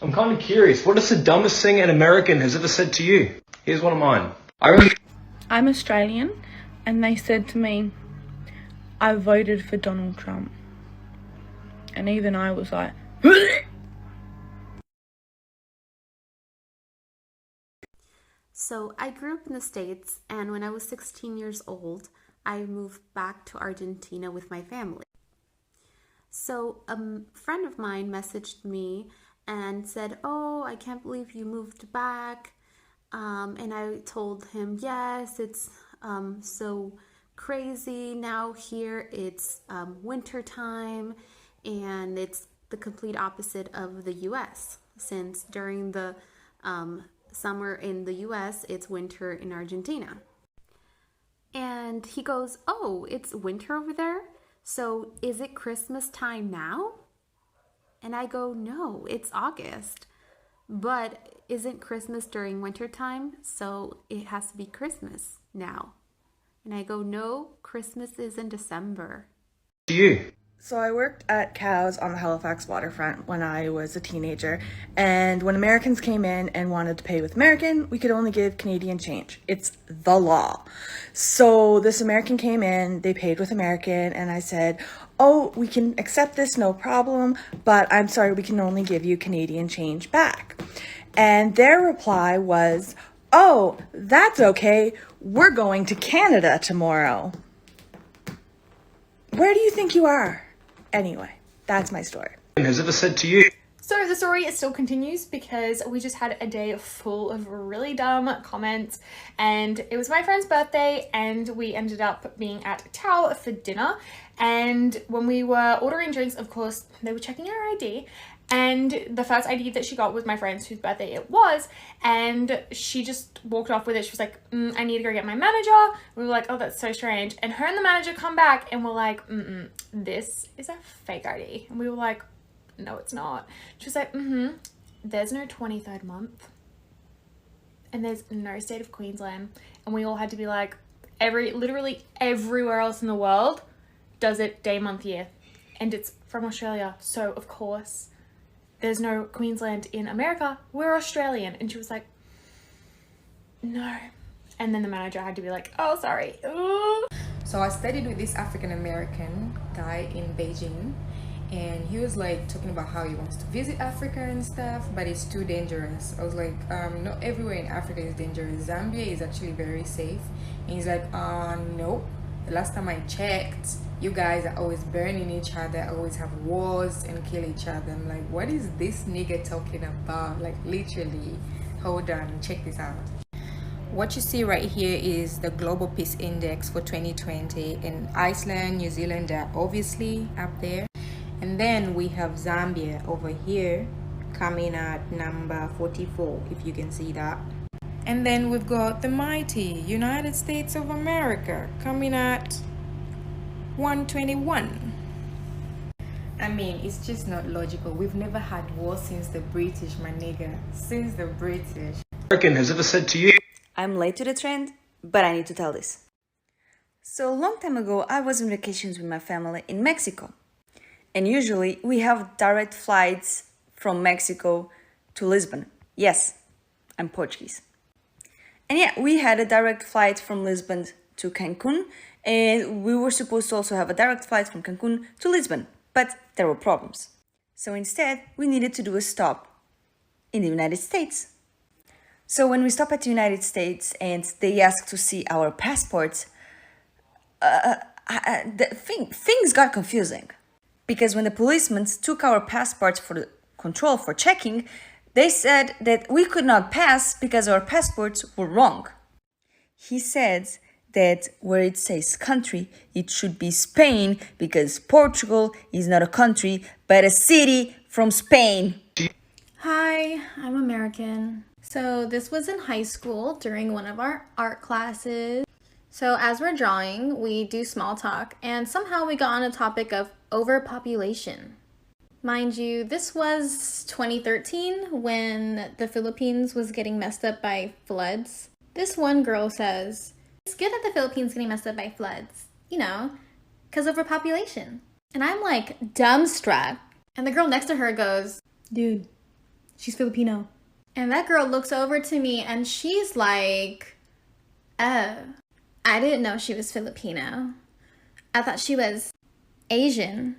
I'm kind of curious, what is the dumbest thing an American has ever said to you? Here's one of mine. I'm Australian, and they said to me, I voted for Donald Trump. And even I was like, So I grew up in the States, and when I was 16 years old, I moved back to Argentina with my family. So a friend of mine messaged me and said, "Oh, I can't believe you moved back." And I told him, "Yes, it's so crazy now here. It's winter time, and it's the complete opposite of the US, since during the summer in the US, it's winter in Argentina." And he goes, "Oh, it's winter over there? So is it Christmas time now?" And I go, "No, it's August. But isn't Christmas during winter time? So it has to be Christmas now." And I go, "No, Christmas is in December." To you. So I worked at Cows on the Halifax waterfront when I was a teenager, and when Americans came in and wanted to pay with American, we could only give Canadian change. It's the law. So this American came in, they paid with American, and I said, "Oh, we can accept this, no problem, but I'm sorry, we can only give you Canadian change back." And their reply was, "Oh, that's okay, we're going to Canada tomorrow." Where do you think you are? Anyway, that's my story. Has ever said to you? So the story still continues because we just had a day full of really dumb comments, and it was my friend's birthday and we ended up being at Tao for dinner. And when we were ordering drinks, of course, they were checking our ID, and the first ID that she got was my friend's whose birthday it was, and she just walked off with it. She was like, "I need to go get my manager." We were like, "Oh, that's so strange." And her and the manager come back and we're like, "This is a fake ID." And we were like, "No, it's not." She was like, "There's no 23rd month and there's no state of Queensland." And we all had to be like, literally everywhere else in the world does it day, month, year, and it's from Australia, so of course there's no Queensland in America, we're Australian. And she was like, "No." And then the manager had to be like, "Oh, sorry." Ooh. So I studied with this African American guy in Beijing, and he was like talking about how he wants to visit Africa and stuff, but it's too dangerous. I was like, not everywhere in Africa is dangerous. Zambia is actually very safe. And he's like, nope. The last time I checked, you guys are always burning each other, always have wars and kill each other. I'm like, what is this nigga talking about? Like, literally. Hold on, check this out. What you see right here is the Global Peace Index for 2020, and Iceland, New Zealand are obviously up there. And then we have Zambia over here coming at number 44, if you can see that. And then we've got the mighty United States of America coming at 121. I mean, it's just not logical. We've never had war since the British, my nigga. Since the British. American has ever said to you? I'm late to the trend, but I need to tell this. So a long time ago, I was on vacations with my family in Mexico. And usually we have direct flights from Mexico to Lisbon. Yes, I'm Portuguese. And yeah, we had a direct flight from Lisbon to Cancun, and we were supposed to also have a direct flight from Cancun to Lisbon, but there were problems. So instead, we needed to do a stop in the United States. So when we stopped at the United States and they asked to see our passports, things got confusing. Because when the policemen took our passports for the control for checking, they said that we could not pass because our passports were wrong. He said that where it says country, it should be Spain because Portugal is not a country, but a city from Spain. Hi, I'm American. So this was in high school during one of our art classes. So as we're drawing, we do small talk, and somehow we got on a topic of overpopulation. Mind you, this was 2013 when the Philippines was getting messed up by floods. This one girl says, "It's good that the Philippines getting messed up by floods, because overpopulation." And I'm like dumbstruck. And the girl next to her goes, "Dude, she's Filipino. And that girl looks over to me and she's like, oh, I didn't know she was Filipino. I thought she was Asian.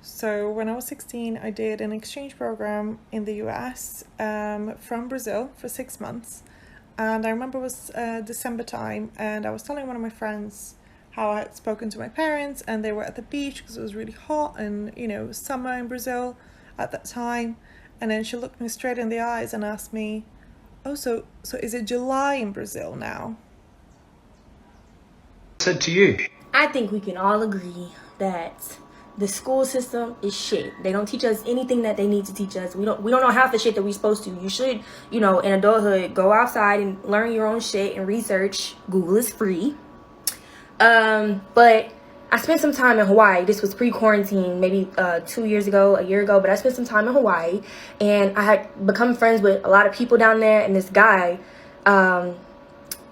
So when I was 16, I did an exchange program in the US from Brazil for 6 months. And I remember it was December time, and I was telling one of my friends how I had spoken to my parents, and they were at the beach because it was really hot and, you know, it was summer in Brazil at that time. And then she looked me straight in the eyes and asked me, oh, so is it July in Brazil now? Said to you. I think we can all agree that the school system is shit. They don't teach us anything that they need to teach us. We don't know half the shit that we're supposed to. You should, you know, in adulthood, go outside and learn your own shit and research. Google is free. But I spent some time in Hawaii. This was pre-quarantine, maybe 2 years ago, a year ago. But I spent some time in Hawaii, and I had become friends with a lot of people down there. And this guy,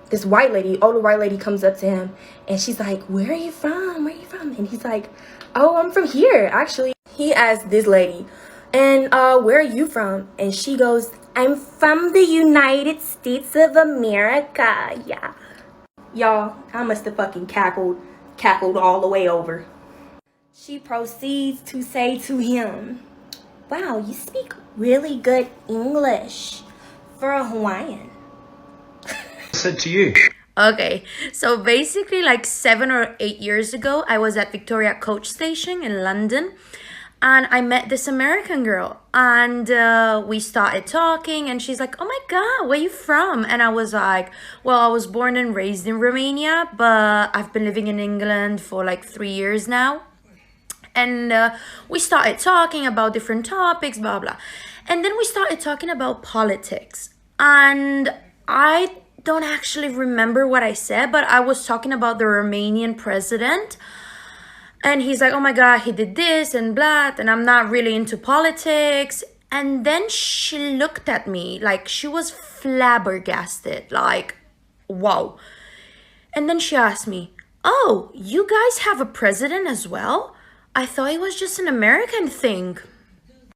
this white lady, older white lady, comes up to him, and she's like, "Where are you from? Where are you from?" And he's like, "Oh, I'm from here, actually." He asked this lady, "And where are you from?" And she goes, "I'm from the United States of America." Yeah. Y'all, I must have fucking cackled all the way over. She proceeds to say to him, "Wow, you speak really good English for a Hawaiian." Said to you. Okay, so basically like 7 or 8 years ago, I was at Victoria Coach Station in London, and I met this American girl, and we started talking, and she's like, "Oh my God, where you from?" And I was like, "Well, I was born and raised in Romania, but I've been living in England for like 3 years now." And we started talking about different topics, blah, blah. And then we started talking about politics, and I don't actually remember what I said, but I was talking about the Romanian president. And he's like, "Oh my God, he did this and blah, and I'm not really into politics." And then she looked at me like she was flabbergasted, like, wow. And then she asked me, "Oh, you guys have a president as well? I thought it was just an American thing."